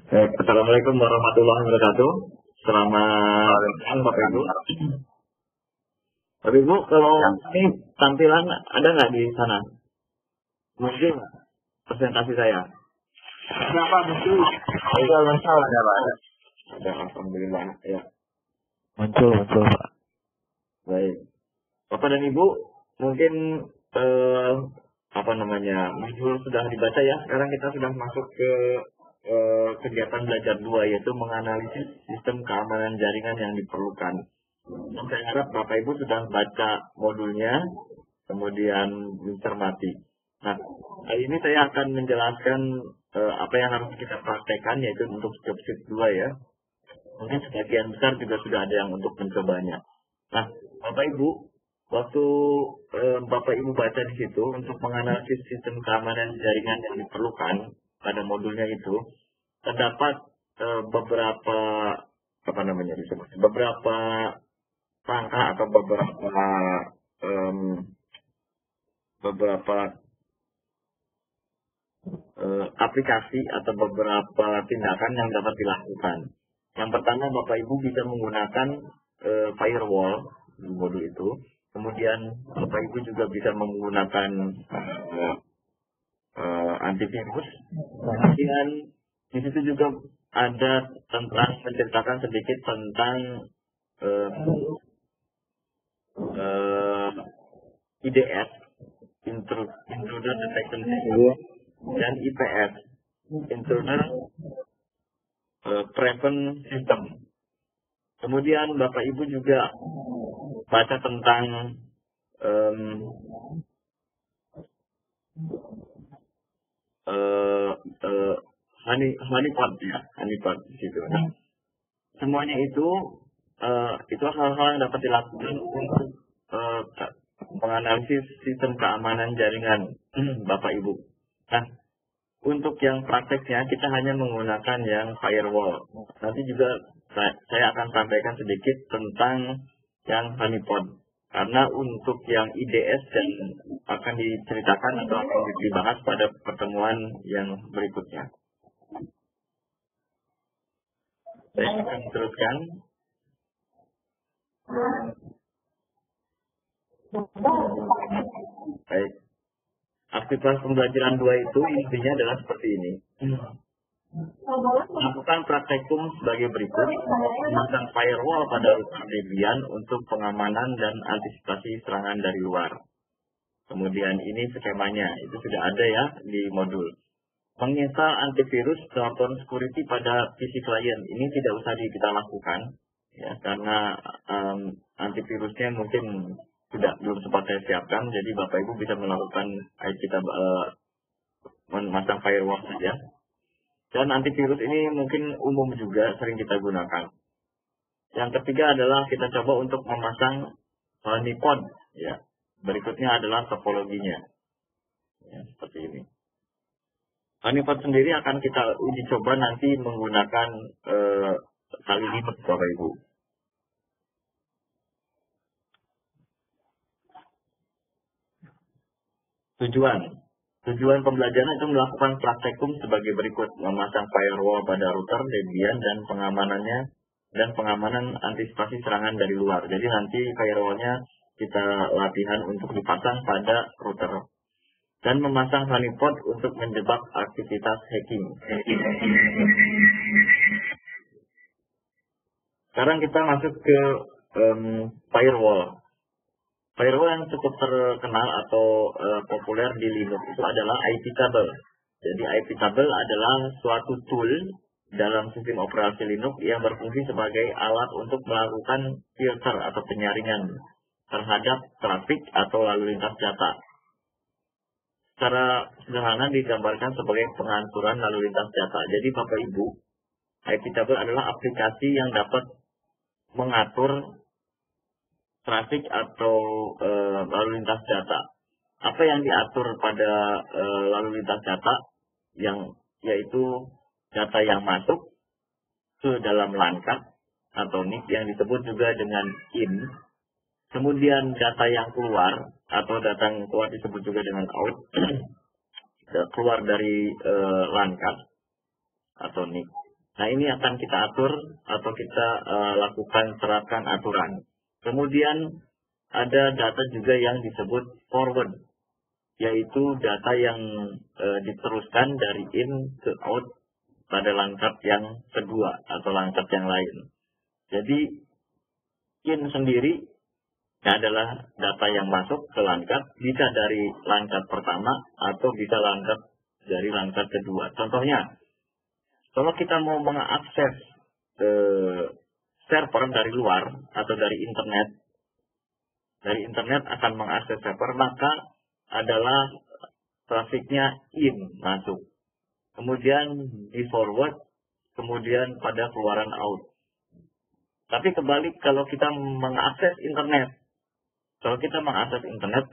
Assalamualaikum warahmatullahi wabarakatuh. Selamat siang Bapak Ibu. Bapak Ibu, kalau ini tampilan ada nggak di sana? Muncul nggak presentasi saya? Kenapa muncul? Muncul, ada Pak. Ada, alhamdulillah. Ya. Muncul Pak. Baik. Bapak dan Ibu, mungkin modul sudah dibaca ya. Sekarang kita sudah masuk ke kegiatan belajar 2, yaitu menganalisis sistem keamanan jaringan yang diperlukan. Dan saya harap Bapak Ibu sudah baca modulnya, kemudian mencermati. Nah, hari ini saya akan menjelaskan apa yang harus kita praktekkan, yaitu untuk step 2 ya. Mungkin sebagian besar juga sudah ada yang untuk mencobanya. Nah, Bapak Ibu, waktu Bapak Ibu baca di situ untuk menganalisis sistem keamanan jaringan yang diperlukan pada modulnya itu, terdapat beberapa beberapa rangka atau beberapa aplikasi atau beberapa tindakan yang dapat dilakukan. Yang pertama, Bapak Ibu bisa menggunakan firewall di modul itu. Kemudian Bapak Ibu juga bisa menggunakan antivirus. Kemudian di situ juga ada tentang menceritakan sedikit tentang IDS, Intruder Detection System, dan IPS, Intruder Prevent System. Kemudian Bapak Ibu juga baca tentang honeypot di situ. Nah, semuanya itu hal-hal yang dapat dilakukan untuk menganalisis sistem keamanan jaringan Bapak Ibu. Nah, untuk yang prakteknya kita hanya menggunakan yang firewall. Nanti juga saya akan sampaikan sedikit tentang yang honeypot. Karena untuk yang IDS dan akan diceritakan atau akan dibahas pada pertemuan yang berikutnya. Saya akan teruskan. Baik. Aktivitas pembelajaran 2 itu intinya adalah seperti ini. Lakukan praktikum sebagai berikut. Memasang firewall pada router Debian untuk pengamanan dan antisipasi serangan dari luar. Kemudian ini skemanya, itu sudah ada ya di modul. Menginstal antivirus Norton Security pada PC client, ini tidak usah kita lakukan, ya, karena antivirusnya mungkin belum sempat saya siapkan, jadi Bapak Ibu bisa melakukan kita memasang firewall saja. Dan antivirus ini mungkin umum juga, sering kita gunakan. Yang ketiga adalah kita coba untuk memasang honeypot, ya. Berikutnya adalah topologinya, ya, seperti ini. Honeypot sendiri akan kita uji coba nanti menggunakan kali Linux, Bapak Ibu. Tujuan pembelajaran itu melakukan praktikum sebagai berikut: memasang firewall pada router Debian dan pengamanan antisipasi serangan dari luar. Jadi nanti firewallnya kita latihan untuk dipasang pada router. Dan memasang honeypot untuk menjebak aktivitas hacking. Sekarang kita masuk ke firewall. Firewall yang cukup terkenal atau populer di Linux itu adalah iptable. Jadi iptable adalah suatu tool dalam sistem operasi Linux yang berfungsi sebagai alat untuk melakukan filter atau penyaringan terhadap trafik atau lalu lintas data. Secara sederhana digambarkan sebagai pengaturan lalu lintas data. Jadi Bapak Ibu, iptable adalah aplikasi yang dapat mengatur trafik atau lalu lintas data. Apa yang diatur pada lalu lintas data, yaitu data yang masuk ke dalam LAN card atau NIC yang disebut juga dengan IN. Kemudian data yang keluar atau data yang keluar disebut juga dengan out, keluar dari LAN card atau NIC. Nah, ini akan kita atur atau kita lakukan terapkan aturan. Kemudian ada data juga yang disebut forward, yaitu data yang diteruskan dari in ke out pada langkah yang kedua atau langkah yang lain. Jadi in sendiri adalah data yang masuk ke langkah bisa dari langkah pertama atau bisa langkah dari langkah kedua. Contohnya, kalau kita mau mengakses server dari luar atau dari internet akan mengakses server, maka adalah trafiknya in masuk, kemudian di forward, kemudian pada keluaran out. Tapi kebalik kalau kita mengakses internet,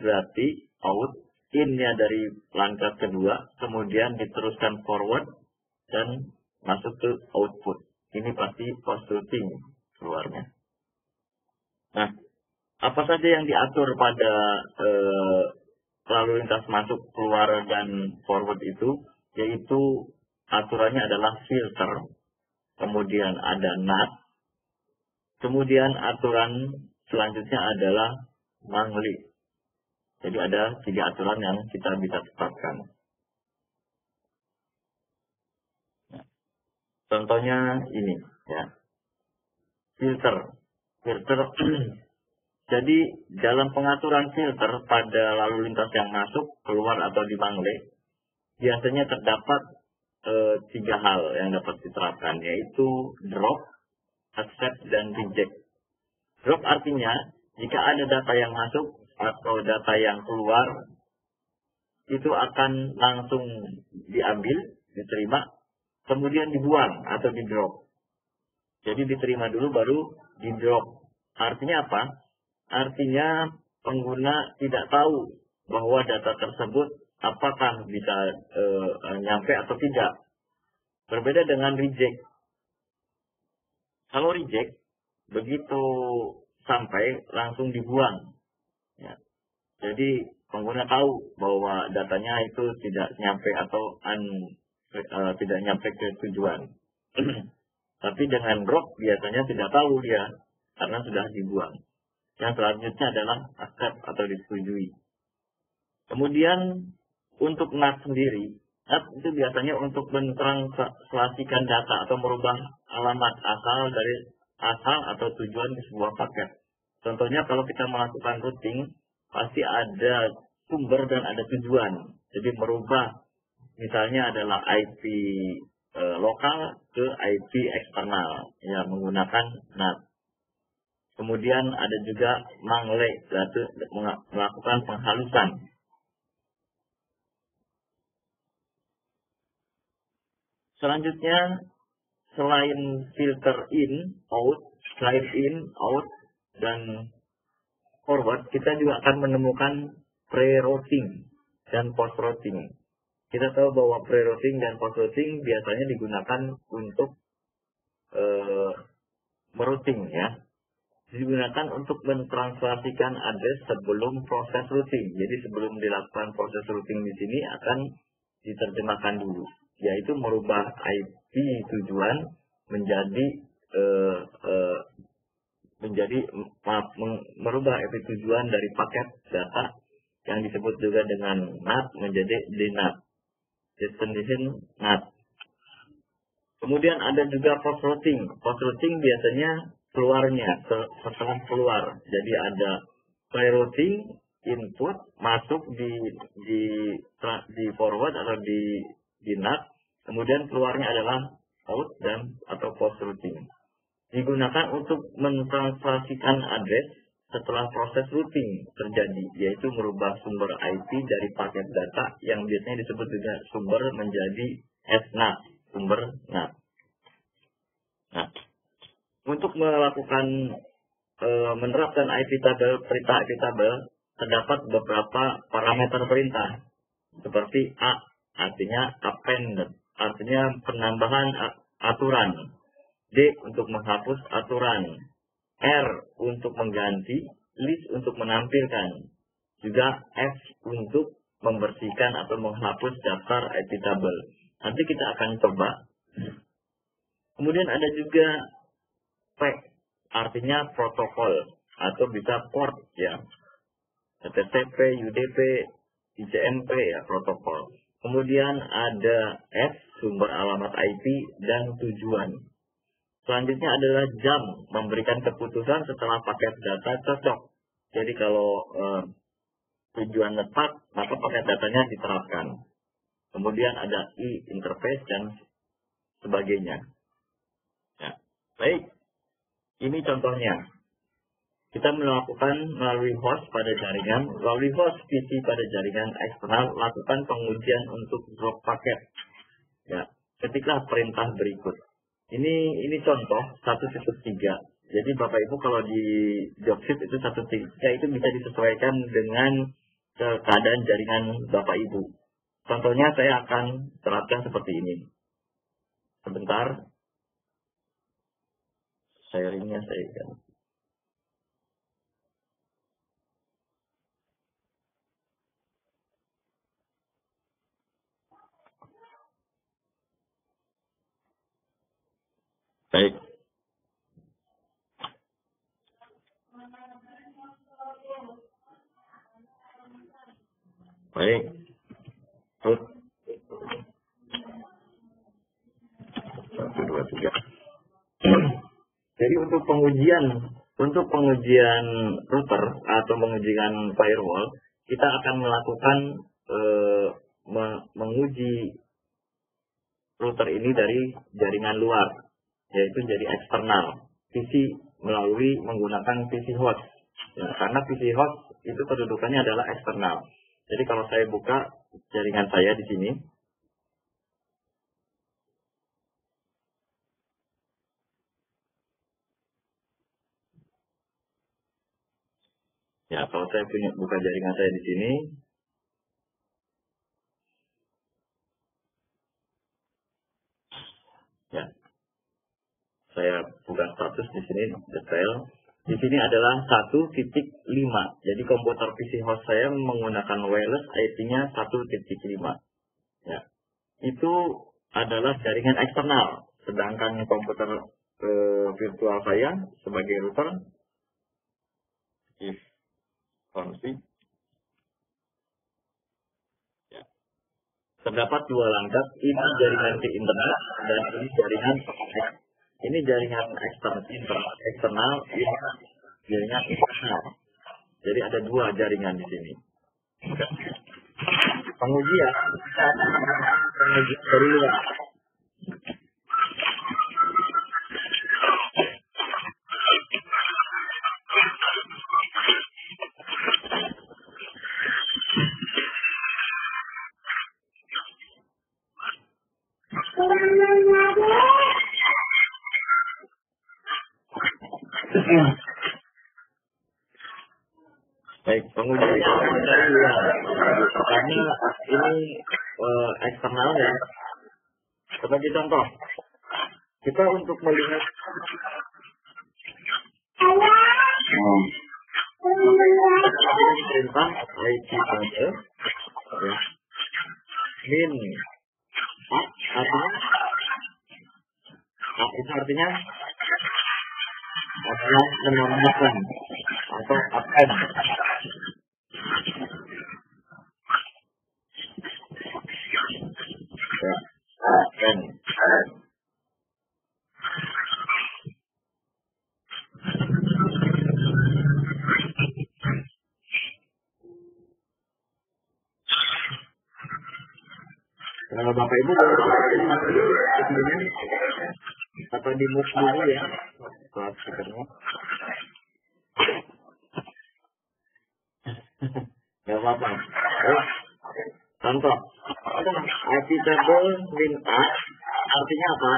berarti out, in-nya dari langkah kedua, kemudian diteruskan forward dan masuk ke output. Ini pasti post routing keluarnya. Nah, apa saja yang diatur pada lalu lintas masuk, keluar, dan forward itu, yaitu aturannya adalah filter, kemudian ada NAT, kemudian aturan selanjutnya adalah mangli. Jadi ada 3 aturan yang kita bisa tetapkan. Contohnya ini, ya. Filter. Jadi dalam pengaturan filter pada lalu lintas yang masuk, keluar, atau di mangle, biasanya terdapat 3 hal yang dapat diterapkan, yaitu drop, accept, dan reject. Drop artinya jika ada data yang masuk atau data yang keluar, itu akan langsung diambil, diterima, kemudian dibuang atau di drop. Jadi diterima dulu baru di drop. Artinya apa? Artinya pengguna tidak tahu bahwa data tersebut apakah bisa nyampe atau tidak. Berbeda dengan reject. Kalau reject, begitu sampai langsung dibuang. Ya. Jadi pengguna tahu bahwa datanya itu tidak nyampe atau tidak nyampe ke tujuan. Tapi dengan drop biasanya tidak tahu dia karena sudah dibuang. Yang selanjutnya adalah accept atau disetujui. Kemudian untuk NAT sendiri, NAT itu biasanya untuk mentranslasikan data atau merubah alamat asal atau tujuan di sebuah paket. Contohnya kalau kita melakukan routing, pasti ada sumber dan ada tujuan. Jadi merubah, misalnya adalah IP lokal ke IP eksternal, ya menggunakan NAT. Kemudian ada juga mangle, yaitu melakukan penghalusan. Selanjutnya, selain filter in, out, dan forward, kita juga akan menemukan pre-routing dan post-routing. Kita tahu bahwa pre-routing dan post-routing biasanya digunakan untuk merouting, ya. Digunakan untuk mentranslasikan address sebelum proses routing. Jadi sebelum dilakukan proses routing di sini akan diterjemahkan dulu, yaitu merubah IP tujuan merubah IP tujuan dari paket data yang disebut juga dengan NAT menjadi DNAT, destination NAT. Kemudian ada juga post routing. Post routing biasanya keluarnya setelah keluar. Jadi ada pre-routing, input masuk di forward atau di NAT, kemudian keluarnya adalah out dan atau post routing. Digunakan untuk mentranslasikan address setelah proses routing terjadi, yaitu merubah sumber IP dari paket data yang biasanya disebut juga sumber menjadi SNAT, sumber NAT. Nah, untuk melakukan menerapkan IP table, perintah IP table, terdapat beberapa parameter perintah, seperti A, artinya append, artinya penambahan aturan, D, untuk menghapus aturan, R, untuk mengganti, list, untuk menampilkan, juga F, untuk membersihkan atau menghapus daftar IP table. Nanti kita akan coba. Kemudian ada juga P, artinya protokol atau bisa port ya. TCP, UDP, ICMP ya, protokol. Kemudian ada S, sumber alamat IP dan tujuan. Selanjutnya adalah jam, memberikan keputusan setelah paket data cocok. Jadi kalau tujuan tepat, maka paket datanya diterapkan. Kemudian ada I, interface dan sebagainya. Ya. Baik, ini contohnya. Kita melakukan melalui host pada jaringan, melalui host PC pada jaringan eksternal, lakukan pengujian untuk drop paket. Ya, ketiklah perintah berikut. Ini contoh 1.3. Jadi Bapak Ibu kalau di jobsheet itu 1.3 itu bisa disesuaikan dengan keadaan jaringan Bapak Ibu. Contohnya saya akan terapkan seperti ini. Sebentar. Sharingnya saya kan. Baik. Baik. Terus. 1, 2, 3. Jadi untuk pengujian router atau pengujian firewall, kita akan melakukan menguji router ini dari jaringan luar, yaitu dari eksternal, PC melalui menggunakan PC host. Ya, karena PC host itu kedudukannya adalah eksternal. Jadi kalau saya buka jaringan saya di sini, ya kalau saya buka jaringan saya di sini, ya saya buka status di sini detail. Di sini adalah 1.5. Jadi komputer PC host saya menggunakan wireless IP-nya 1.5. Ya. Itu adalah jaringan eksternal. Sedangkan komputer virtual saya sebagai router if config. Ya. Terdapat dua langkah. Ini jaringan di internet dan ini jaringan ini jaringan eksternal, ini jaringan internal. Jadi ada dua jaringan di sini. Pengujian dari luar. Baik, pengujian dari luar. Karena ini eksternal ya. Sebagai contoh, kita untuk melihat perintah IP pada min artinya adalah menambahkan atau append. Kalau Bapak Ibu atau di move dulu ya, speakernya. Gak apa-apa. Contoh, IP table min A artinya apa?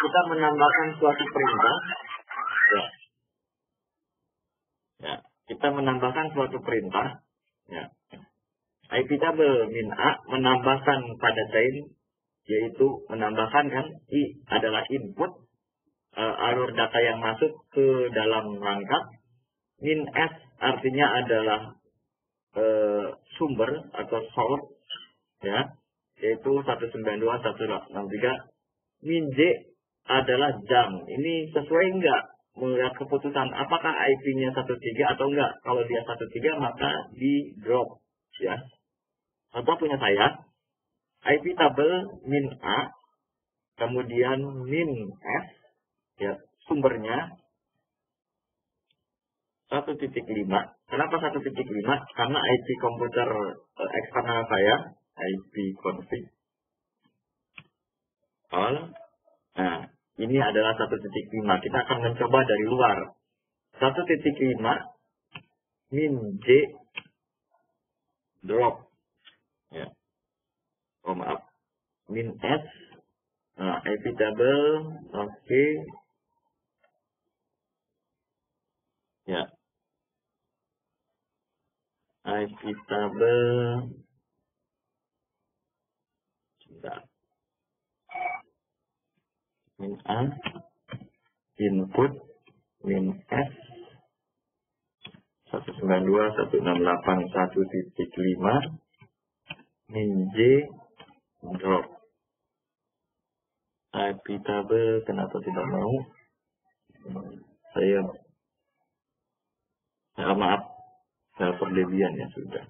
Kita menambahkan suatu perintah. Ya, kita menambahkan suatu perintah. Ya. IP table min A menambahkan pada chain, yaitu menambahkan kan I adalah input alur data yang masuk ke dalam rangka. Min S artinya adalah sumber atau source ya, yaitu 192.163. Min J adalah jam. Ini sesuai enggak melihat keputusan apakah IP-nya 13 atau enggak. Kalau dia 13 maka di drop ya. Contoh punya saya IP tabel min A kemudian min F ya, sumbernya 1.5. Kenapa 1.5? Karena IP komputer eksternal saya, IP config all. Nah, ini adalah 1.5. Kita akan mencoba dari luar. 1.5 min J drop. Ya. Oh maaf. Min S. Nah, IP table. Oke. Ya. IP table. Sudah. Min A. Input. Min S. 192.168.1.5 min J drop. IP table kenapa tidak mau? Saya maaf, saya perlebihan ya sudah.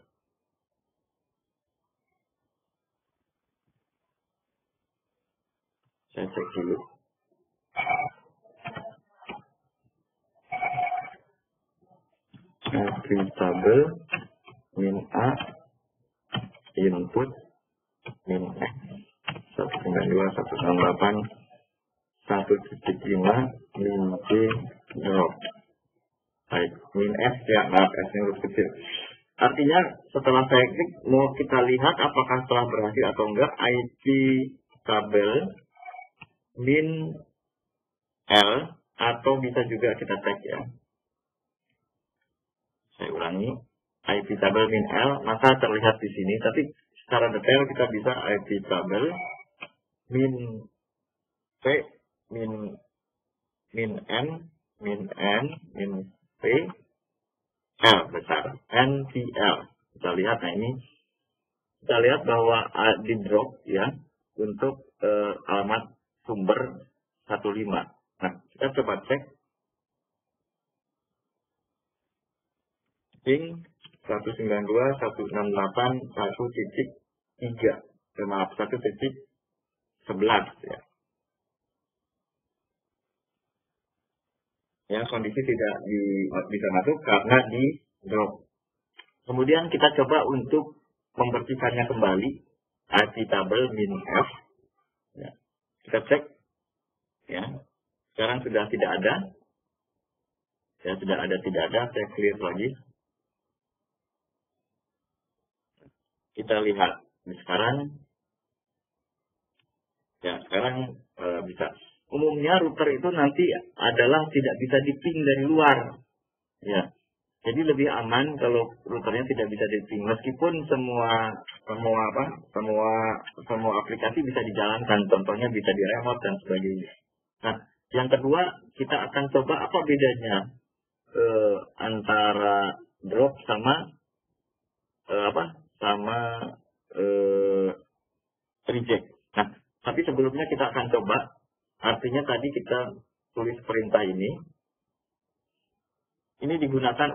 Saya cek dulu. IP table min A input min X 192.168.1.5 min J drop. Baik, min F ya, maaf S-nya huruf kecil. Artinya setelah saya klik mau kita lihat apakah telah berhasil atau enggak. IP tabel min L atau bisa juga kita cek ya. Saya ulangi, IP tabel min L maka terlihat di sini, tapi secara detail kita bisa IP tabel min P min N min P L besar NPL. Kita lihat, nah ini kita lihat bahwa di drop ya untuk alamat sumber 15. Nah, kita coba cek ping 192.168.1.3 maaf 1.11 ya. Ya, kondisi tidak bisa masuk karena di drop. Kemudian kita coba untuk membersihkannya kembali IP tabel min F. Ya. Kita cek ya. Sekarang sudah tidak ada. Ya, sudah ada tidak ada, saya clear lagi. Kita lihat sekarang ya, sekarang bisa. Umumnya router itu nanti adalah tidak bisa di-ping dari luar. Ya. Jadi lebih aman kalau routernya tidak bisa di-ping, meskipun semua aplikasi bisa dijalankan, contohnya bisa di remote dan sebagainya. Nah, yang kedua kita akan coba apa bedanya antara drop sama reject. Nah, tapi sebelumnya kita akan coba, artinya tadi kita tulis perintah ini digunakan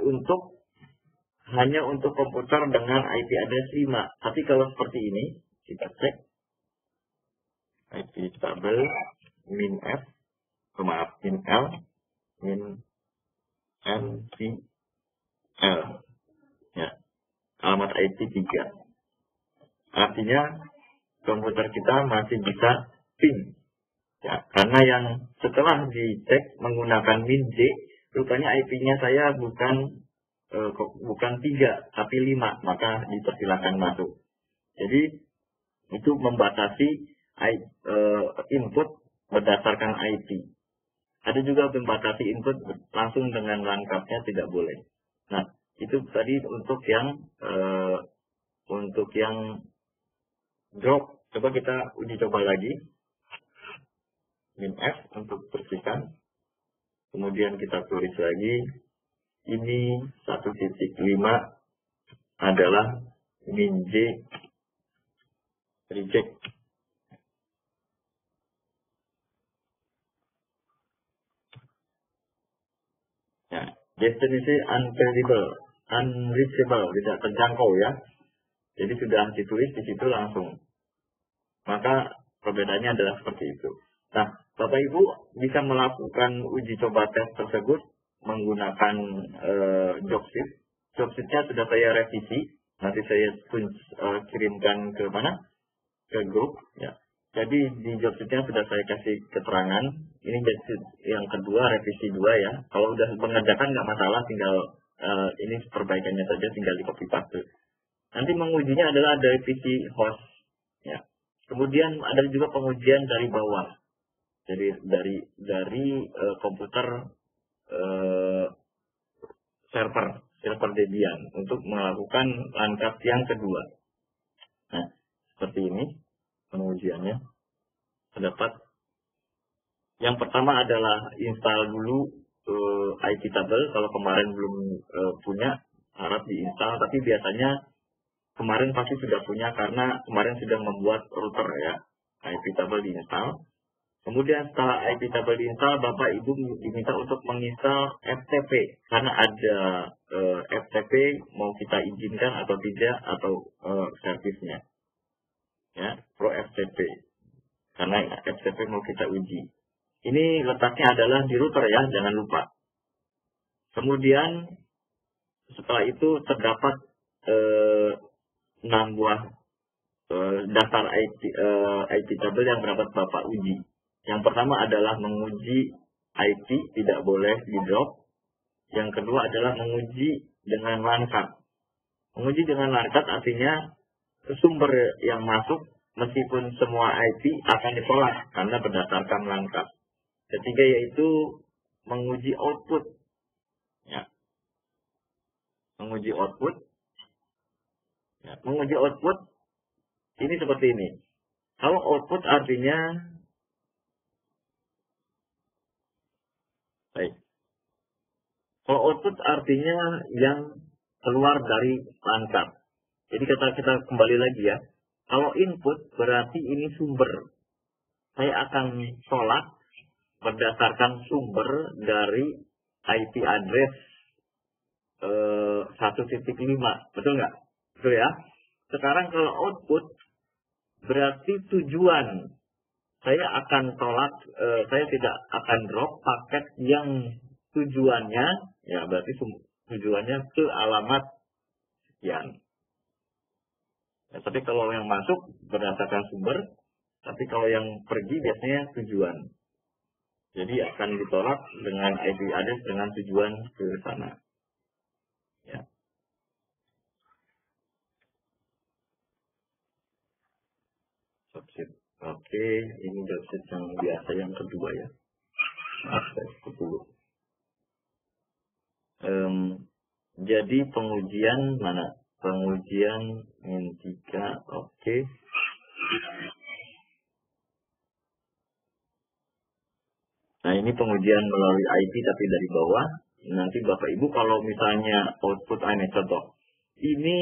hanya untuk komputer dengan IP address 5. Tapi kalau seperti ini, kita cek IP tabel min F, min L, min NPL. Ya, alamat IP 3. Artinya komputer kita masih bisa ping. Ya, karena yang setelah dicek menggunakan min J, rupanya IP-nya saya bukan 3 tapi 5, maka dipersilakan masuk. Jadi itu membatasi input berdasarkan IP. Ada juga membatasi input langsung dengan lengkapnya, tidak boleh. Nah, itu tadi untuk yang drop. Coba kita uji coba lagi. Min F untuk bersihkan. Kemudian kita tulis lagi. Ini 1.5 adalah min J reject. Destinasi unreachable, tidak terjangkau ya. Jadi sudah ditulis di situ langsung. Maka perbedaannya adalah seperti itu. Nah, Bapak Ibu bisa melakukan uji coba tes tersebut menggunakan Jobsit. Jobsitnya sudah saya revisi. Nanti saya kirimkan ke mana? Ke grup. Ya. Jadi di Jobsitnya sudah saya kasih keterangan. Ini Jobsit yang kedua, revisi 2 ya. Kalau udah mengerjakan nggak masalah, tinggal ini perbaikannya saja, tinggal di copy paste. Nanti mengujinya adalah dari PC host. Ya. Kemudian ada juga pengujian dari bawah. Jadi dari komputer server Debian untuk melakukan langkah yang kedua. Nah, seperti ini pengujiannya. Terdapat yang pertama adalah install dulu iptable. Kalau kemarin belum punya, harap diinstal. Tapi biasanya kemarin pasti sudah punya karena kemarin sudah membuat router ya. iptable diinstal. Kemudian setelah iptable diinstal, Bapak Ibu diminta untuk menginstal FTP. Karena ada FTP mau kita izinkan atau tidak, atau servisnya. Ya, Pro FTP. Karena FTP mau kita uji. Ini letaknya adalah di router ya, jangan lupa. Kemudian setelah itu terdapat 6 buah daftar iptable yang dapat Bapak uji. Yang pertama adalah menguji IP, tidak boleh di drop. Yang kedua adalah menguji dengan langkat. Menguji dengan langkat artinya sumber yang masuk meskipun semua IP akan ditolak karena berdasarkan langkat. Ketiga yaitu menguji output. Ya. Menguji output. Ya. Menguji output ini seperti ini. Kalau output artinya baik. Kalau output artinya yang keluar dari langkat. Jadi kita kembali lagi ya. Kalau input berarti ini sumber. Saya akan tolak berdasarkan sumber dari IP address 1.5. Betul nggak? Betul ya. Sekarang kalau output berarti tujuan. Saya akan tolak, saya tidak akan drop paket yang tujuannya, ya berarti tujuannya ke alamat sekian. Ya, tapi kalau yang masuk berdasarkan sumber, tapi kalau yang pergi biasanya tujuan. Jadi akan ditolak dengan IP address dengan tujuan ke sana. Ya. Subset. Oke, ini subset yang biasa yang kedua ya. Maaf, saya 10. Jadi pengujian mana? Pengujian N3, oke. Nah ini pengujian melalui IP tapi dari bawah. Nanti Bapak Ibu kalau misalnya output ini contoh. Ini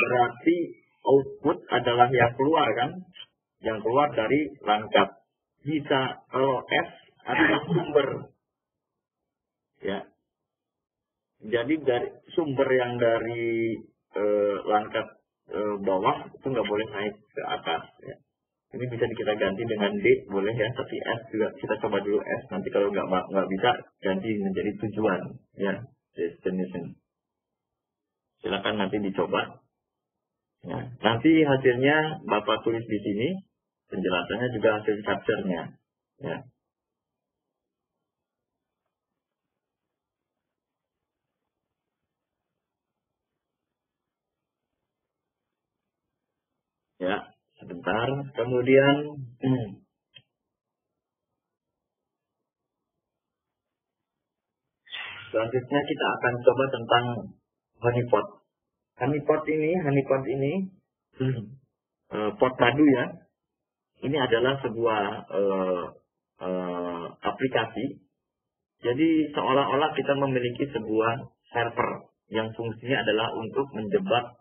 berarti output adalah yang keluar kan? Yang keluar dari langkat. Bisa kalau S adalah sumber. Ya. Jadi dari sumber yang dari langkat bawah itu nggak boleh naik ke atas. Ya. Ini bisa kita ganti dengan D boleh ya, tapi S juga kita coba dulu S. Nanti kalau nggak bisa ganti menjadi tujuan ya, destination. Silakan nanti dicoba. Ya. Nanti hasilnya Bapak tulis di sini, penjelasannya juga hasil capture-nya. Ya. Ya, sebentar. Kemudian selanjutnya kita akan coba tentang honeypot. Honeypot ini pot madu ya. Ini adalah sebuah aplikasi. Jadi seolah-olah kita memiliki sebuah server yang fungsinya adalah untuk menjebak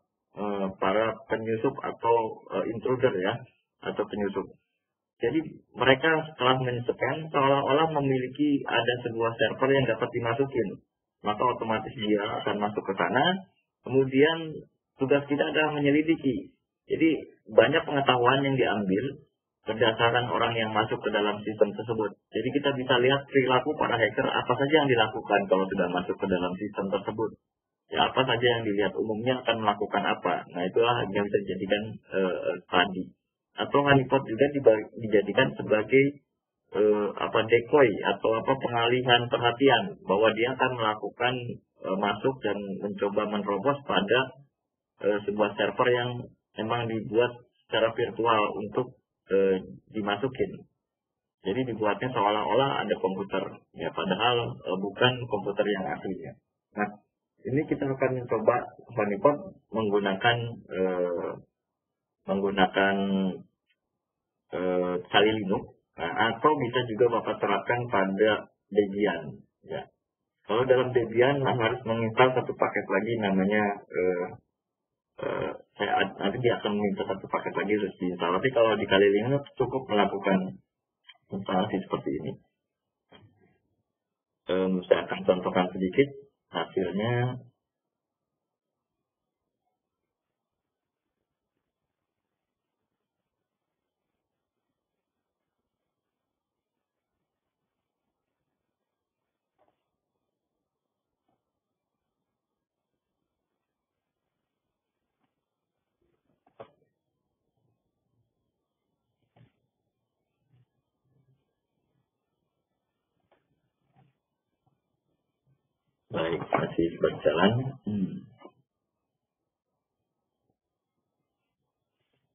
para penyusup atau intruder ya, atau penyusup. Jadi mereka setelah men-scan seolah-olah memiliki ada sebuah server yang dapat dimasukin. maka otomatis dia akan masuk ke sana. Kemudian tugas kita adalah menyelidiki. Jadi banyak pengetahuan yang diambil berdasarkan orang yang masuk ke dalam sistem tersebut. Jadi kita bisa lihat perilaku para hacker apa saja yang dilakukan kalau sudah masuk ke dalam sistem tersebut. Ya, apa saja yang dilihat umumnya akan melakukan apa. Nah, itulah yang bisa dijadikan tadi. Atau honeypot juga dijadikan sebagai decoy atau pengalihan perhatian bahwa dia akan melakukan masuk dan mencoba menerobos pada sebuah server yang memang dibuat secara virtual untuk dimasukin. Jadi dibuatnya seolah-olah ada komputer, ya padahal bukan komputer yang aslinya. Nah, ini kita akan coba honeypot menggunakan Kali Linux, atau bisa juga Bapak terapkan pada Debian. Ya. Kalau dalam Debian harus menginstal satu paket lagi namanya nanti dia akan meminta satu paket lagi harus diinstal. Tapi kalau di Kali Linux cukup melakukan instalasi seperti ini. Saya akan contohkan sedikit hasilnya. Baik, masih berjalan.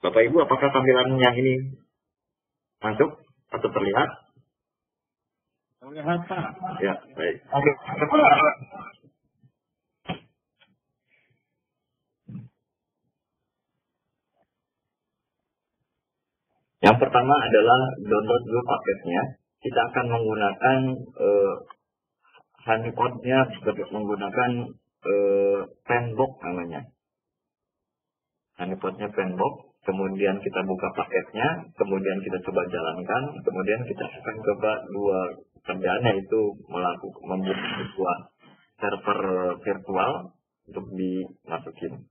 Bapak Ibu, apakah tampilan yang ini masuk atau terlihat? Terlihat, Pak. Ya, baik. Oke. Yang pertama adalah download dulu paketnya. Kita akan menggunakan honeypot-nya menggunakan Fanbox namanya. Honeypot-nya Fanbox. Kemudian kita buka paketnya, kemudian kita coba jalankan, kemudian kita akan coba dua kerjaan, yaitu membuat sebuah server virtual untuk dimasukin.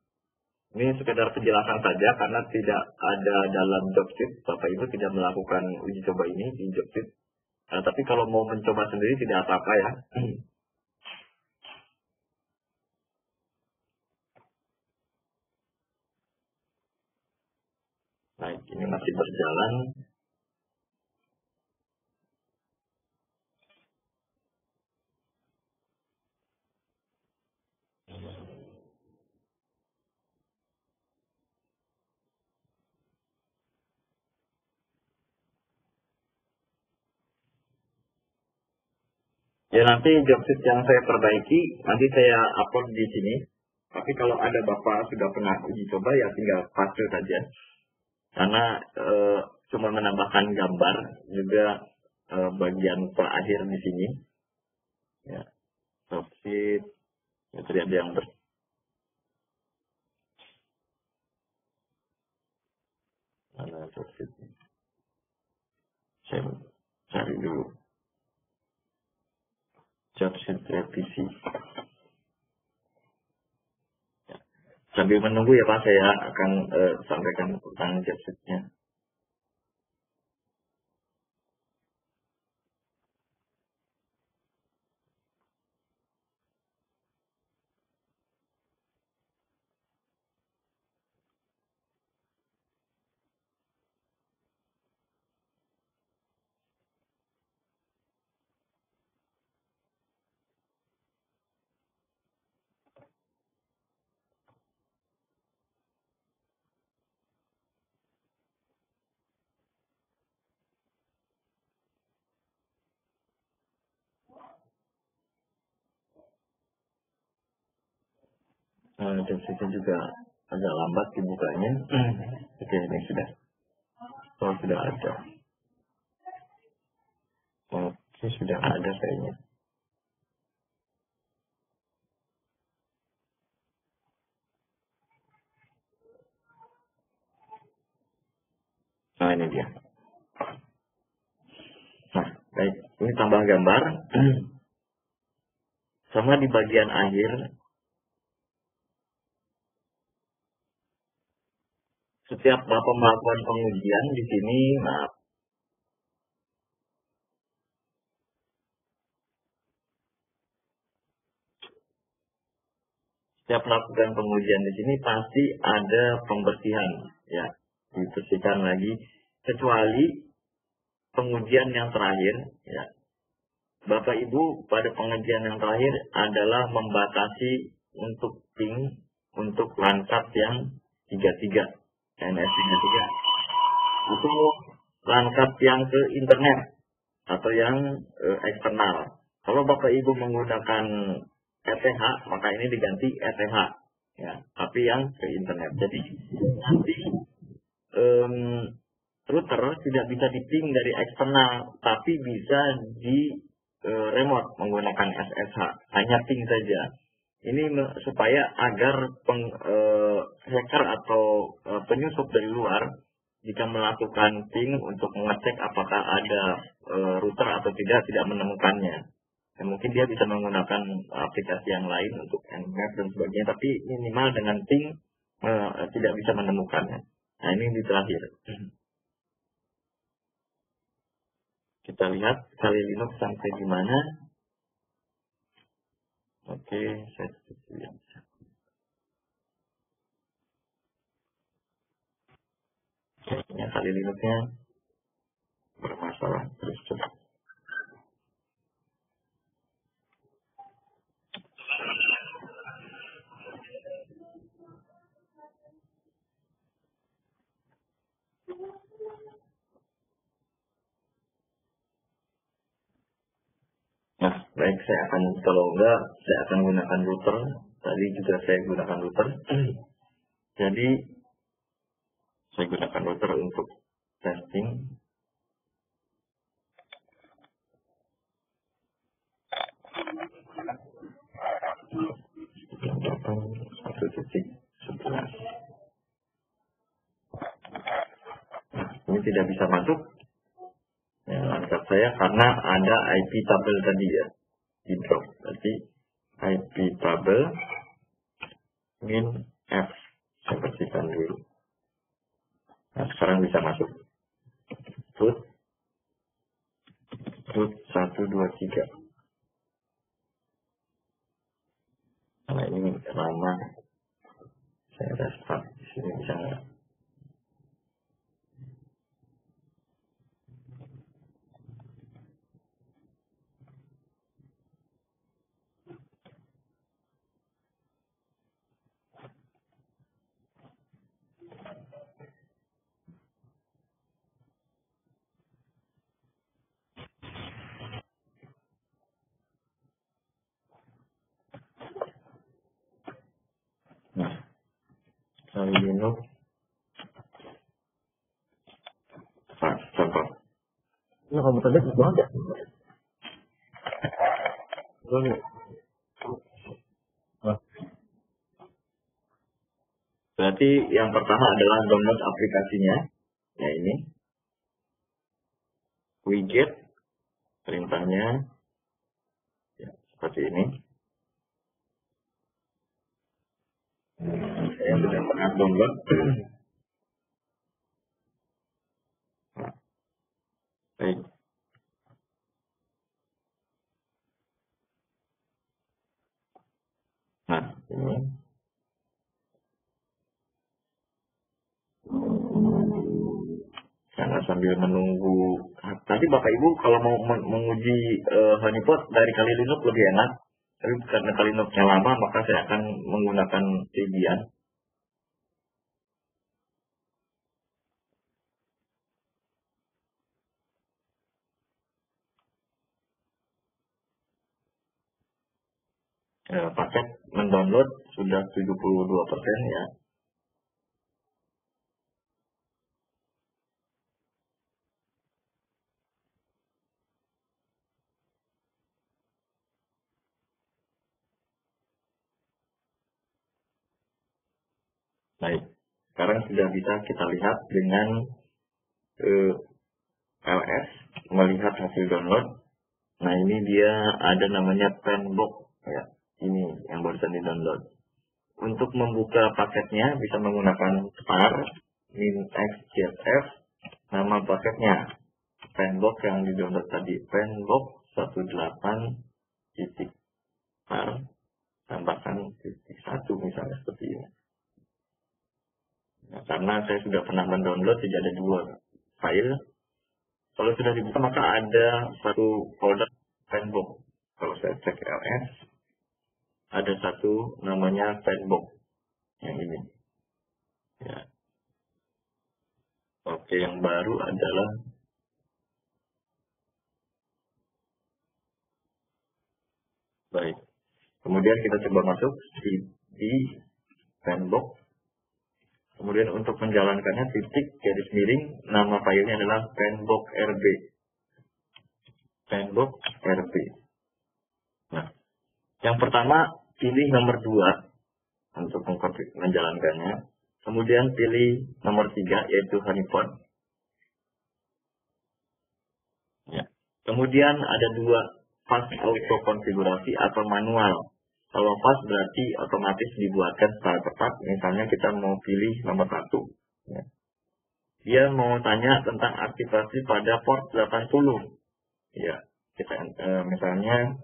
Ini sekedar penjelasan saja karena tidak ada dalam job sheet. Bapak Ibu tidak melakukan uji coba ini di job sheet. Tapi kalau mau mencoba sendiri tidak apa-apa ya. Baik, ini masih berjalan. Ya, nanti job sheet yang saya perbaiki nanti saya upload di sini. Tapi kalau ada Bapak sudah pernah uji coba ya tinggal paste saja. Karena cuma menambahkan gambar juga bagian terakhir di sini. Ya, job sheet. Ya, tadi ada yang mana job sheet? Saya cari dulu. Job sheet revisi. Ya. Sambil menunggu ya Pak, saya akan sampaikan tentang job sheet-nya. Job sheet-nya juga agak lambat dibukanya. Oke, ini sudah. Oh, sudah ada. Oke, sudah ada kayaknya. Nah, ini dia. Nah, baik. Ini tambah gambar. Sama di bagian akhir, setiap Bapak melakukan pengujian di sini, maaf, setiap melakukan pengujian di sini pasti ada pembersihan, ya, dibersihkan lagi, kecuali pengujian yang terakhir, ya. Bapak Ibu pada pengujian yang terakhir adalah membatasi untuk ping untuk langkap yang 33, NS 33, atau langkap yang ke internet atau yang eksternal. Kalau Bapak Ibu menggunakan ETH, maka ini diganti ETH, ya, tapi yang ke internet. Jadi nanti router tidak bisa di-ping dari eksternal, tapi bisa di remote menggunakan SSH, hanya ping saja. Ini supaya agar hacker atau penyusup dari luar jika melakukan ping untuk mengecek apakah ada router atau tidak menemukannya. Dan mungkin dia bisa menggunakan aplikasi yang lain untuk nmap dan sebagainya, tapi minimal dengan ping tidak bisa menemukannya. Nah, ini di terakhir. Kita lihat Kali Linux sampai di mana. Oke, saya tutup dulu. Ya, Kali Linuxnya bermasalah terus coba. Nah, baik, kalau enggak, saya akan gunakan router. Tadi juga saya gunakan router. Jadi, saya gunakan router untuk testing. Satu titik 11. Ini tidak bisa masuk. Ya, langkap saya karena ada IP tabel tadi ya, di drop. Berarti IP tabel min F. Saya bersihkan dulu. Nah, sekarang bisa masuk. Root 123. Karena ini lama, saya restart di sini bisa nggak? Nah, Kali Linux, coba. Ini komputernya itu aja. Berarti yang pertama adalah download aplikasinya. Ya, ini widget perintahnya ya, seperti ini. Saya sudah pernah download. Nah, baik. Nah, ini. Karena sambil menunggu, tadi Bapak Ibu kalau mau menguji honeypot dari Kali Linux lebih enak. Tapi karena Kali Linuxnya lama, maka saya akan menggunakan Debian. Paket mendownload sudah 72% ya. Baik, sekarang sudah bisa kita lihat dengan LS, melihat hasil download. Nah, ini dia ada namanya Penbook Ya, ini yang barusan di-download. Untuk membuka paketnya bisa menggunakan var -xzf, nama paketnya Fanbox yang di-download tadi, Fanbox 18.var tambahkan .1 misalnya seperti ini. Nah, karena saya sudah pernah mendownload, jadi ada 2 file. Kalau sudah dibuka maka ada satu folder Fanbox. Kalau saya cek ls, ada satu namanya Fanbox yang ini. Ya. Oke, yang baru adalah baik. Kemudian kita coba masuk di Fanbox. Kemudian untuk menjalankannya titik garis miring, nama filenya adalah Fanbox RB. Fanbox RB. Nah, yang pertama pilih nomor 2 untuk menjalankannya. Kemudian pilih nomor 3 yaitu honeypot. Ya. Kemudian ada 2 fast auto konfigurasi atau manual. Kalau fast berarti otomatis dibuatkan secara tepat. Misalnya kita mau pilih nomor 1. Ya. Dia mau tanya tentang aktivasi pada port 80. Ya, kita misalnya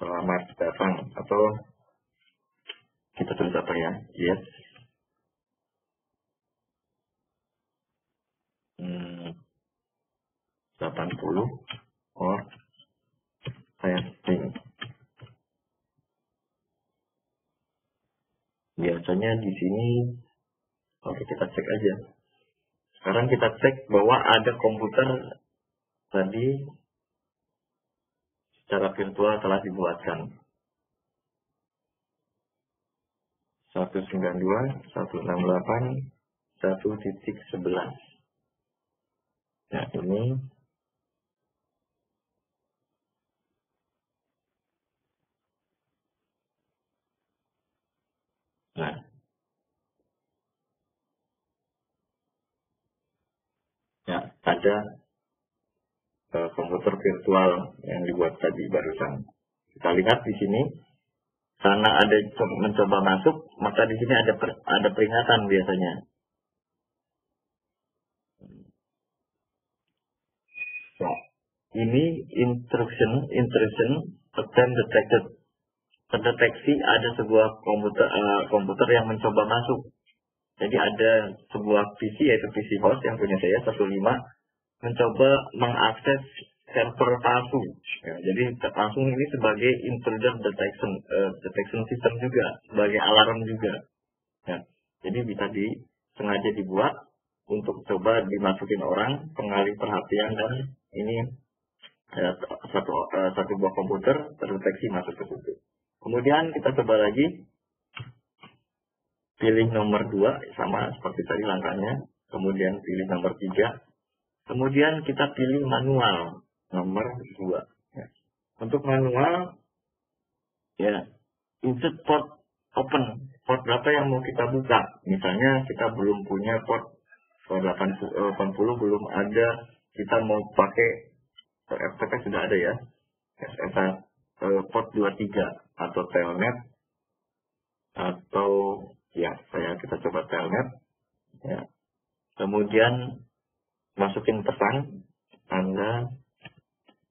selamat datang atau kita tulis apa ya? Yes. 80 or testing. Biasanya di sini, oke kita cek aja. Sekarang kita cek bahwa ada komputer tadi secara virtual telah dibuatkan. 192.168.1.11. Nah ini. Nah. Ya, ada komputer virtual yang dibuat tadi barusan. Kita lihat di sini, karena ada mencoba masuk, maka di sini ada peringatan biasanya. Nah, ini intrusion attempt detected. Terdeteksi ada sebuah komputer yang mencoba masuk. Jadi ada sebuah PC, yaitu PC host yang punya saya 15, mencoba mengakses server palsu. Ya, jadi langsung ini sebagai intruder detection system juga, sebagai alarm juga. Ya, jadi bisa sengaja dibuat untuk coba dimasukin orang, pengalih perhatian, dan ini satu buah komputer terdeteksi masuk ke situ. Kemudian kita coba lagi pilih nomor 2 sama seperti tadi langkahnya. Kemudian pilih nomor 3. Kemudian kita pilih manual nomor 2. Ya. Untuk manual, ya insert port open. Port berapa yang mau kita buka? Misalnya kita belum punya port 80 belum ada, kita mau pakai FTP sudah ada ya. SSH port 23 atau telnet, atau ya kita coba telnet. Ya. Kemudian masukin pesan Anda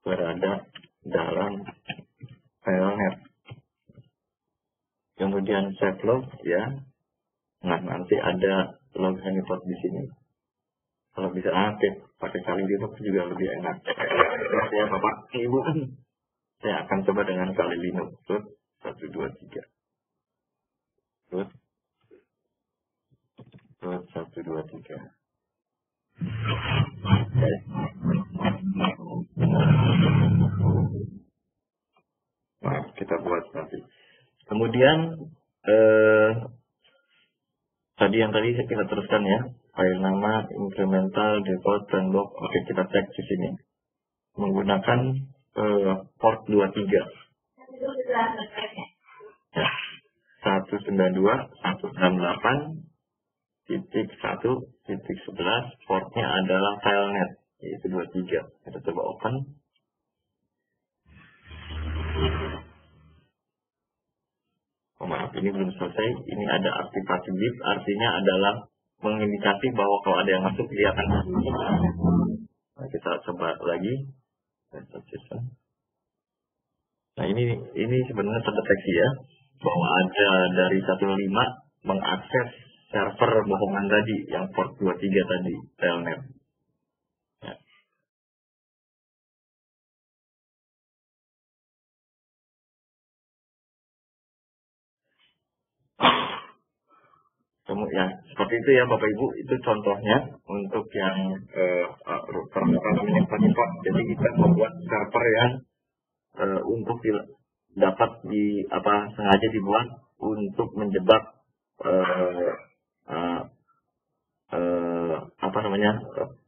berada dalam telnet. Kemudian save log ya. Nah, nanti ada log honeypot di sini. Kalau bisa aktif pakai kali Linux juga lebih enak. Ya Bapak, Ibu. Saya akan coba dengan kali Linux. 1 2 3. Terus 1 2 3. Okay. Nah, kita buat nanti. Kemudian tadi kita teruskan ya, file nama incremental default Fanbox. Oke, kita cek di sini menggunakan port 23 ya, 192.168.1.11. portnya adalah telnet, yaitu 23. Kita coba open. Oh maaf, ini belum selesai. Ini ada aktivasi bip, artinya adalah mengindikasi bahwa kalau ada yang masuk kelihatan. Nah, kita coba lagi. Nah ini sebenarnya terdeteksi ya, bahwa ada dari 105 mengakses server bohongan tadi yang port 23 tadi, telnet. Ya. Ya, seperti itu ya Bapak Ibu, itu contohnya untuk yang router port. Jadi kita membuat server yang untuk dapat sengaja dibuat untuk menjebak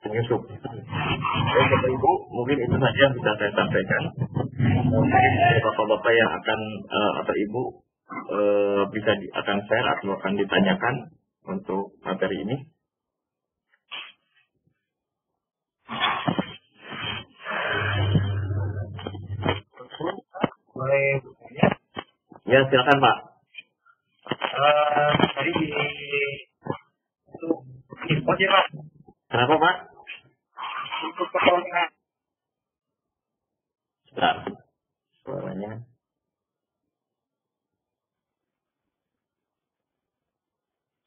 penyusup. Bapak Ibu, mungkin itu saja yang bisa saya sampaikan. Mungkin bapak-bapak yang akan atau ibu akan share atau akan ditanyakan untuk materi ini. Boleh bertanya? Ya, silakan Pak. Tadi itu info ya Pak. Kenapa Pak? Untuk pertolongan. Sebentar. Suaranya.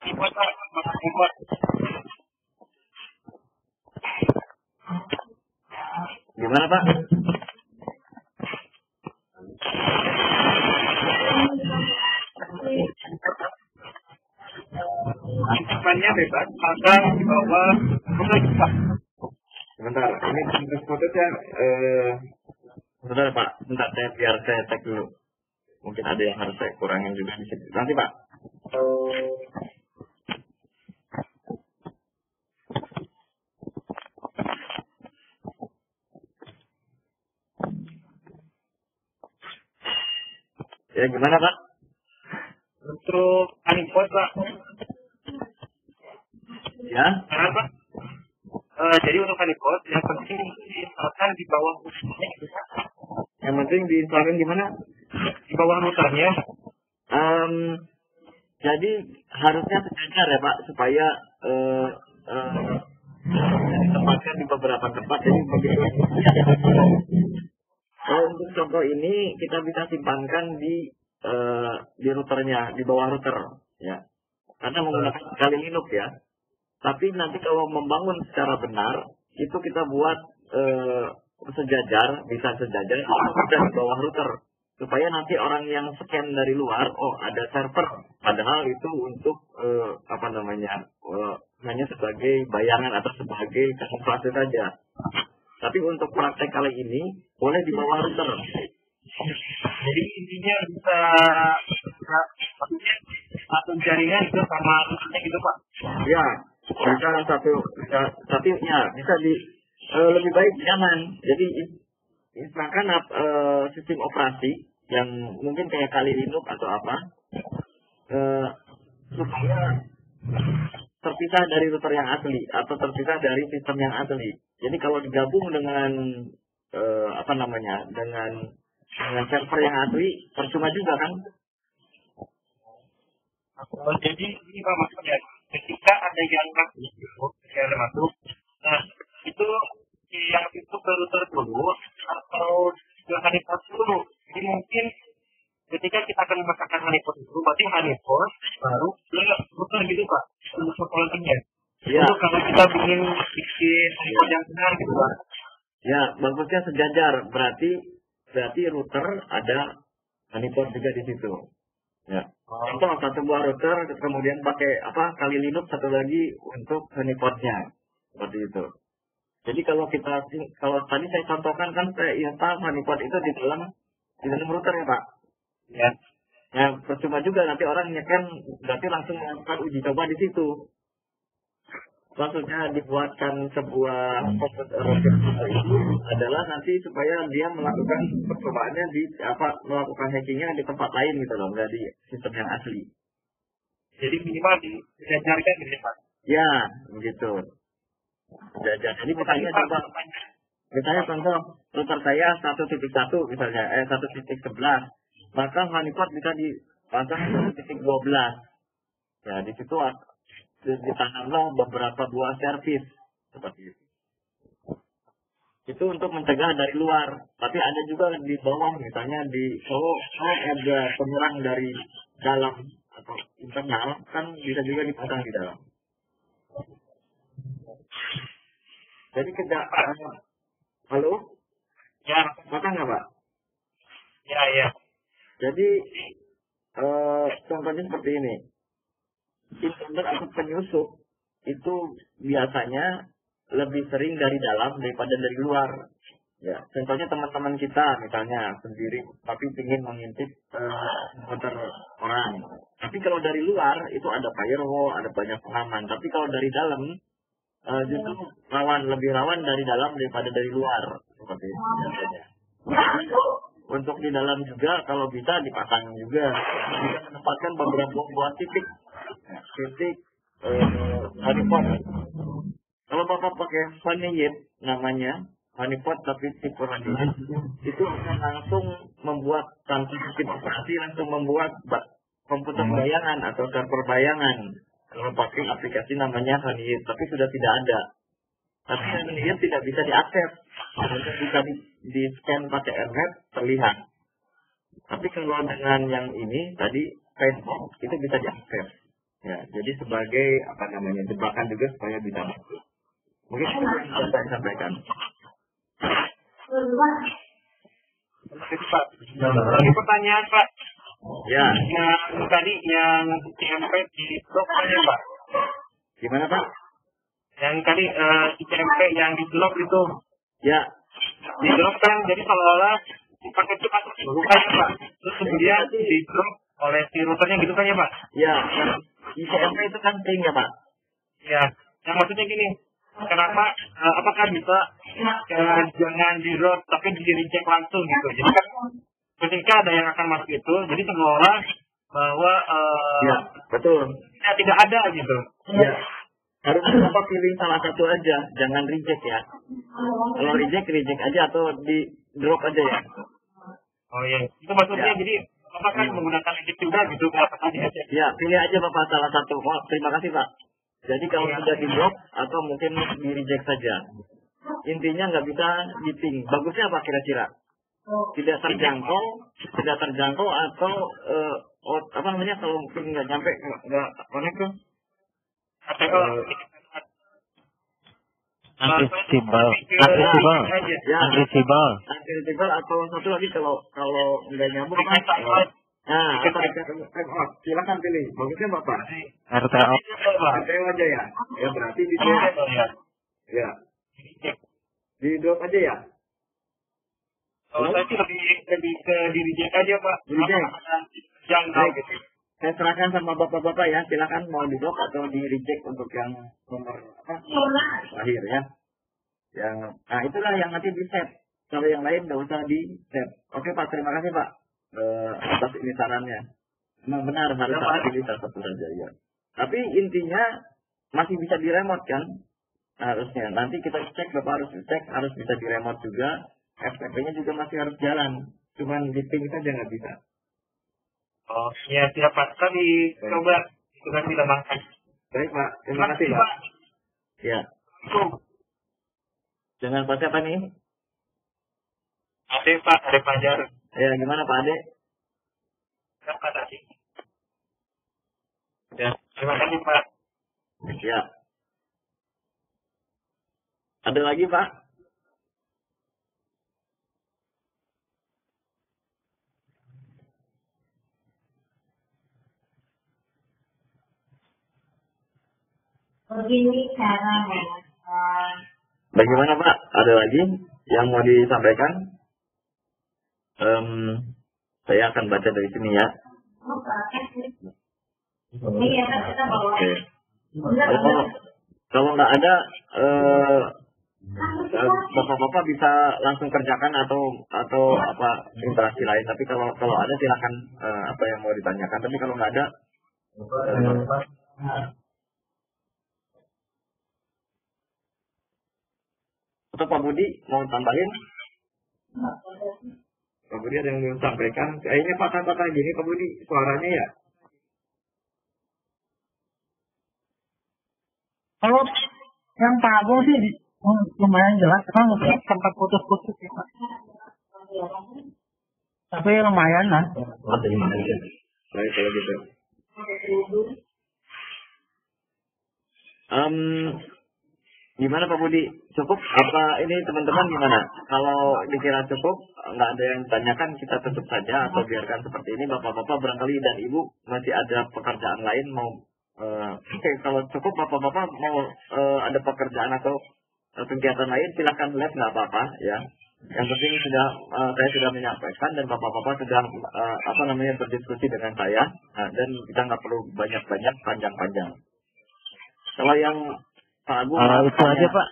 Info Pak, info. Gimana Pak? Depannya bebas, asal di bawah Pak. Sebentar, ini bentuk fotonya sebentar Pak, biar saya cek dulu. Mungkin ada yang harus saya kurangin juga di situ. Nanti Pak. Ya gimana Pak? Untuk Anipot Pak. Ya. Kenapa? Jadi untuk Anipot yang penting diinstalkan di bawah routernya gitu Pak. Yang penting diinstalkan gimana? Di bawah routernya. Jadi harusnya sejajar ya Pak, supaya ditempatkan di beberapa tempat. Jadi untuk contoh ini kita bisa simpankan di routernya, di bawah router ya, karena menggunakan sekali Linux ya. Tapi nanti kalau membangun secara benar itu kita buat sejajar, bisa sejajar dan di bawah router, supaya nanti orang yang scan dari luar, oh ada server, padahal itu untuk hanya sebagai bayangan atau sebagai kamuflase saja. Tapi untuk praktek kali ini boleh di bawah router. Jadi intinya bisa satu jaringan itu sama routernya gitu Pak. Ya, bisa di lebih baik jangan. Jadi misalkan sistem operasi yang mungkin kayak kali Linux atau apa, supaya terpisah dari router yang asli atau terpisah dari sistem yang asli. Jadi kalau digabung dengan dengan server yang asli, percuma juga kan? Jadi ini Pak maksudnya, ketika ada yang masuk, nah itu yang itu ke router dulu atau ke honeypot dulu. Jadi mungkin ketika kita akan memasakkan honeypot itu, berarti honeypot baru ke router gitu Pak, untuk topologinya. Ya. Untuk kalau kita ingin bikin honeypot yang benar gitu Pak. Ya, bagusnya sejajar. Berarti router ada honeypot juga di situ. Ya. Contoh satu buah router, kemudian pakai kali Linux, satu lagi untuk honeypotnya. Seperti itu. Jadi kalau tadi saya contohkan kan saya install honeypot itu di dalam router ya Pak. Ya. Ya, percuma juga nanti orang kan berarti langsung melakukan uji coba di situ. Maksudnya dibuatkan sebuah router itu adalah nanti supaya dia melakukan percobaannya melakukan hackingnya di tempat lain gitu loh, nggak di sistem yang asli. Jadi minimal disejarkan gitu Pak. Ya, begitu. Jadi misalnya contoh router saya 1.1 misalnya 1.11, maka honeypot bisa pasang titik 12. Ya, di situ ditanamlah beberapa buah servis seperti itu. Itu untuk mencegah dari luar. Tapi ada juga di bawah, misalnya kalau ada penyerang dari dalam atau internal, kan bisa juga dipasang di dalam. Jadi halo? Ya. Pasang nggak, Pak? Ya. Jadi contohnya seperti ini. Intruder atau penyusup itu biasanya lebih sering dari dalam daripada dari luar. Ya, contohnya teman-teman kita misalnya sendiri tapi ingin mengintip komputer orang. Tapi kalau dari luar itu ada firewall, ada banyak pengaman. Tapi kalau dari dalam justru lebih rawan dari dalam daripada dari luar seperti itu. Untuk di dalam juga kalau bisa dipasang juga, bisa menempatkan beberapa buah titik honeypot. Kalau Bapak pakai honeypot namanya honeypot tapi tipe honeypot itu akan langsung membuat tanpa sistem operasi langsung membuat komputer bayangan atau server bayangan. Kalau pakai aplikasi namanya honeypot tapi sudah tidak ada. Tapi honeypot tidak bisa diakses, hanya bisa di scan pakai AirNet terlihat. Tapi kalau dengan yang ini tadi Facebook itu bisa diakses. Ya, jadi sebagai jebakan juga supaya bisa masuk. Mungkin itu yang bisa saya sampaikan. Pak. Lagi pertanyaan Pak. Ya. Yang tadi yang ICMP di blok aja Pak. Gimana Pak? Yang tadi ICMP yang di blok itu. Ya. Di blok kan jadi seolah-olah pakai itu masuk dulu kan ya Pak. Terus kemudian di blok oleh si routernya gitu kan ya Pak. Ya. ICMP itu kan ping ya Pak. Ya. Yang maksudnya gini. Kenapa? Apakah bisa jangan di route tapi di reject langsung gitu? Jadi kan ketika ada yang akan masuk itu, jadi seolah bahwa ya betul. Ya, tidak ada gitu. Ya. Harus Bapak pilih salah satu aja, jangan reject ya. Kalau reject aja atau di drop aja ya. Oh iya, itu maksudnya jadi Bapak kan menggunakan reject juga gitu Ya, pilih aja Bapak salah satu. Oh, terima kasih Pak. Jadi kalau sudah di drop atau mungkin di reject saja. Intinya nggak bisa di ping. Bagusnya apa kira-kira? Tidak terjangkau atau kalau mungkin nggak nyampe nggak connect tuh. Unreachable atau satu lagi kalau nggak nyambung nah silakan pilih. Bagusnya Bapak RTO aja ya. Ya berarti di drop ya. Di drop aja ya. Kalau saya sih lebih ke di reject aja Pak. Jangan gitu. Saya serahkan sama bapak-bapak ya, silakan mau di drop atau di reject untuk yang nomor terakhir ya. Nah itulah yang nanti di set. Kalau yang lain nggak usah di set. Oke Pak, terima kasih Pak atas ini sarannya. Memang benar harus pilih salah satu saja ya. Tapi intinya masih bisa di remote kan? Harusnya. Nanti kita cek, Bapak harus cek, harus bisa di remote juga. FTP-nya juga masih harus jalan. Cuman di ping saja nggak bisa. Oh, ya siap Pak. Kami coba dengan kita makan. Baik Pak, terima kasih Pak. Ya. Dengan Pak siapa nih? Ade Pak, Ade Fajar. Ya, gimana Pak Ade? Apa tadi? Ya, terima kasih Pak. Ya. Ada lagi Pak? Begini cara Bagaimana Pak? Ada lagi yang mau disampaikan? Saya akan baca dari sini ya. Kalau nggak ada, bapak-bapak bisa langsung kerjakan atau apa interaksi lain. Tapi kalau ada silakan apa yang mau ditanyakan. Tapi kalau nggak ada, atau Pak Budi mau tambahin? Pak Budi ada yang mau sampaikan? Kayaknya patah-patah gini Pak Budi suaranya ya. Kalau yang Pak Agung sih lumayan jelas, kan sempat putus-putus ya Pak. Tapi lumayan lah. Baik kalau gitu. Gimana Pak Budi? Cukup? Apa ini teman-teman gimana? Kalau dikira cukup, nggak ada yang tanyakan, kita tutup saja atau biarkan seperti ini. Bapak-bapak barangkali dan ibu masih ada pekerjaan lain mau. Oke, kalau cukup bapak-bapak mau ada pekerjaan atau kegiatan lain, silakan live nggak apa-apa ya. Yang penting sudah saya sudah menyampaikan dan bapak-bapak sudah berdiskusi dengan saya dan kita nggak perlu banyak-banyak panjang-panjang. Kalau yang Pak Agung itu aja Pak.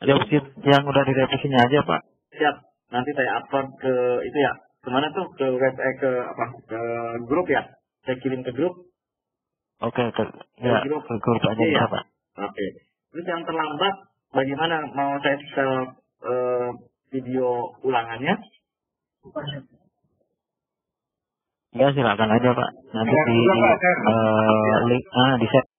Yang udah direvisinya aja Pak. Siap. Nanti saya upload ke itu ya. Kemana tuh? Ke web ke grup ya. Saya kirim ke grup. Oke, ke grup aja ya, Pak. Oke. Terus yang terlambat bagaimana mau saya video ulangannya? Ya silakan aja Pak. Nanti di link di share.